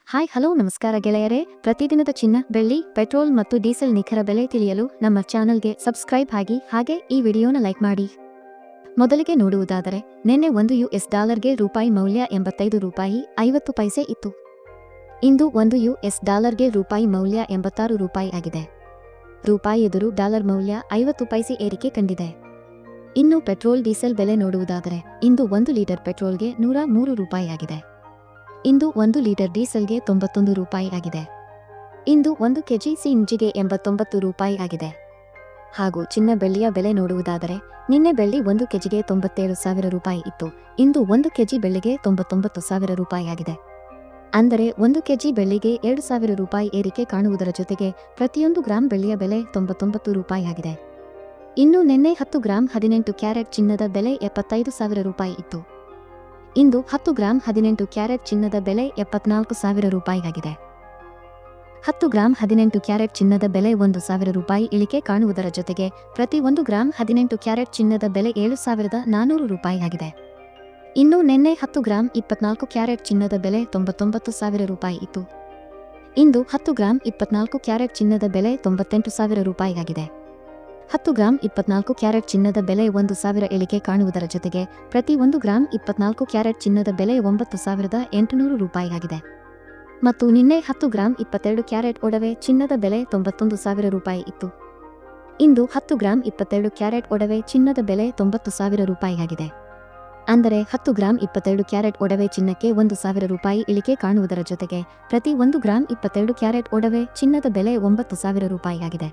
Hi hello ನಮಸ್ಕಾರ ಗೆಳೆಯರೇ. ಪ್ರತಿದಿನದ ಚಿನ್ನ, ಬೆಳ್ಳಿ, ಪೆಟ್ರೋಲ್ ಮತ್ತು ಡೀಸೆಲ್ ನಿಖರ ಬೆಲೆ ತಿಳಿಯಲು ನಮ್ಮ ಚಾನಲ್ಗೆ ಸಬ್ಸ್ಕ್ರೈಬ್ ಆಗಿ ಹಾಗೆ ಈ ವಿಡಿಯೋನ ಲೈಕ್ ಮಾಡಿ. ಮೊದಲಿಗೆ ನೋಡುವುದಾದರೆ, ನಿನ್ನೆ ಒಂದು US$ಗೆ ರೂಪಾಯಿ ಮೌಲ್ಯ 85 ರೂಪಾಯಿ 50 ಪೈಸೆ ಇತ್ತು. ಇಂದು ಒಂದು US$ಗೆ ರೂಪಾಯಿ ಮೌಲ್ಯ 86 ರೂಪಾಯಿ ಆಗಿದೆ. ರೂಪಾಯಿ ಎದುರು ಡಾಲರ್ ಮೌಲ್ಯ 50 ಪೈಸೆ ಏರಿಕೆ ಕಂಡಿದೆ. ಇನ್ನು ಪೆಟ್ರೋಲ್ ಡೀಸೆಲ್ ಬೆಲೆ ನೋಡುವುದಾದರೆ, ಇಂದು 1 ಲೀಟರ್ ಪೆಟ್ರೋಲ್ಗೆ 103 ರೂಪಾಯಿ ಆಗಿದೆ. ಇಂದು 1 ಲೀಟರ್ ಡೀಸೆಲ್ಗೆ 91 ರೂಪಾಯಿ ಆಗಿದೆ. ಇಂದು 1 ಕೆಜಿ CNGಗೆ 89 ರೂಪಾಯಿ ಆಗಿದೆ. ಹಾಗೂ ಚಿನ್ನ ಬೆಳ್ಳಿಯ ಬೆಲೆ ನೋಡುವುದಾದರೆ, ನಿನ್ನೆ ಬೆಳ್ಳಿ 1 ಕೆಜಿಗೆ 97,000 ರೂಪಾಯಿ ಇತ್ತು. ಇಂದು 1 ಕೆಜಿ ಬೆಳ್ಳಿಗೆ 99,000 ರೂಪಾಯಿ ಆಗಿದೆ. ಅಂದರೆ 1 ಕೆಜಿ ಬೆಳ್ಳಿಗೆ 2,000 ರೂಪಾಯಿ ಏರಿಕೆ ಕಾಣುವುದರ ಜೊತೆಗೆ ಪ್ರತಿಯೊಂದು ಗ್ರಾಂ ಬೆಳ್ಳಿಯ ಬೆಲೆ 99 ರೂಪಾಯಿ ಆಗಿದೆ. ಇನ್ನು ನಿನ್ನೆ 10 ಗ್ರಾಂ 18 ಕ್ಯಾರೆಟ್ ಚಿನ್ನದ ಬೆಲೆ 75,000 ರೂಪಾಯಿ ಇತ್ತು. ಇಂದು 10 ಗ್ರಾಂ 18 ಕ್ಯಾರೆಟ್ ಚಿನ್ನದ ಬೆಲೆ 74,000 ರೂಪಾಯಿ ಆಗಿದೆ. 10 ಗ್ರಾಂ 18 ಕ್ಯಾರೆಟ್ ಚಿನ್ನದ ಬೆಲೆ 1,000 ರೂಪಾಯಿ ಇಳಿಕೆ ಕಾಣುವುದರ ಜೊತೆಗೆ ಪ್ರತಿ 1 ಗ್ರಾಂ 18 ಕ್ಯಾರೆಟ್ ಚಿನ್ನದ ಬೆಲೆ 7,400 ರೂಪಾಯಿ ಆಗಿದೆ. ಇನ್ನು ನಿನ್ನೆ 10 ಗ್ರಾಂ 24 ಕ್ಯಾರೆಟ್ ಚಿನ್ನದ ಬೆಲೆ 99,000 ರೂಪಾಯಿ ಇತ್ತು. ಇಂದು 10 ಗ್ರಾಂ 24 ಕ್ಯಾರೆಟ್ ಚಿನ್ನದ ಬೆಲೆ 98,000 ರೂಪಾಯಿ ಆಗಿದೆ. 10 ಗ್ರಾಂ 24 ಕ್ಯಾರೆಟ್ ಚಿನ್ನದ ಬೆಲೆ 1,000 ಇಳಿಕೆ ಕಾಣುವುದರ ಜೊತೆಗೆ ಪ್ರತಿ 1 ಗ್ರಾಂ 24 ಕ್ಯಾರೆಟ್ ಚಿನ್ನದ ಬೆಲೆ 9,800 ರೂಪಾಯಿ ಆಗಿದೆ. ಮತ್ತು ನಿನ್ನೆ 10 ಗ್ರಾಂ 22 ಕ್ಯಾರೆಟ್ ಒಡವೆ ಚಿನ್ನದ ಬೆಲೆ 91,000 ರೂಪಾಯಿ ಇತ್ತು. ಇಂದು 10 ಗ್ರಾಂ 22 ಕ್ಯಾರೆಟ್ ಒಡವೆ ಚಿನ್ನದ ಬೆಲೆ 90,000 ರೂಪಾಯಿ ಆಗಿದೆ. ಅಂದರೆ 10 ಗ್ರಾಂ 22 ಕ್ಯಾರೆಟ್ ಒಡವೆ ಚಿನ್ನಕ್ಕೆ 1,000 ರೂಪಾಯಿ ಇಳಿಕೆ ಕಾಣುವುದರ ಜೊತೆಗೆ ಪ್ರತಿ 1 ಗ್ರಾಂ 22 ಕ್ಯಾರೆಟ್ ಒಡವೆ ಚಿನ್ನದ ಬೆಲೆ 9,000 ರೂಪಾಯಿ ಆಗಿದೆ.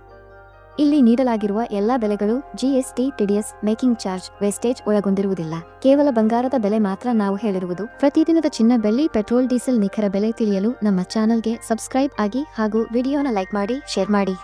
ಇಲ್ಲಿ ನೀಡಲಾಗಿರುವ ಎಲ್ಲಾ ಬೆಲೆಗಳು GST, TDS, making charge, wastage ಒಳಗೊಂಡಿರುವುದಿಲ್ಲ. ಕೇವಲ ಬಂಗಾರದ ಬೆಲೆ ಮಾತ್ರ ನಾವು ಹೇಳಿರುವುದು. ಪ್ರತಿದಿನದ ಚಿನ್ನ, ಬೆಳ್ಳಿ, ಪೆಟ್ರೋಲ್, ಡೀಸೆಲ್ ನಿಖರ ಬೆಲೆ ತಿಳಿಯಲು ನಮ್ಮ ಚಾನಲ್ಗೆ ಸಬ್ಸ್ಕ್ರೈಬ್ ಆಗಿ ಹಾಗೂ ವಿಡಿಯೋನ ಲೈಕ್ ಮಾಡಿ, ಶೇರ್ ಮಾಡಿ.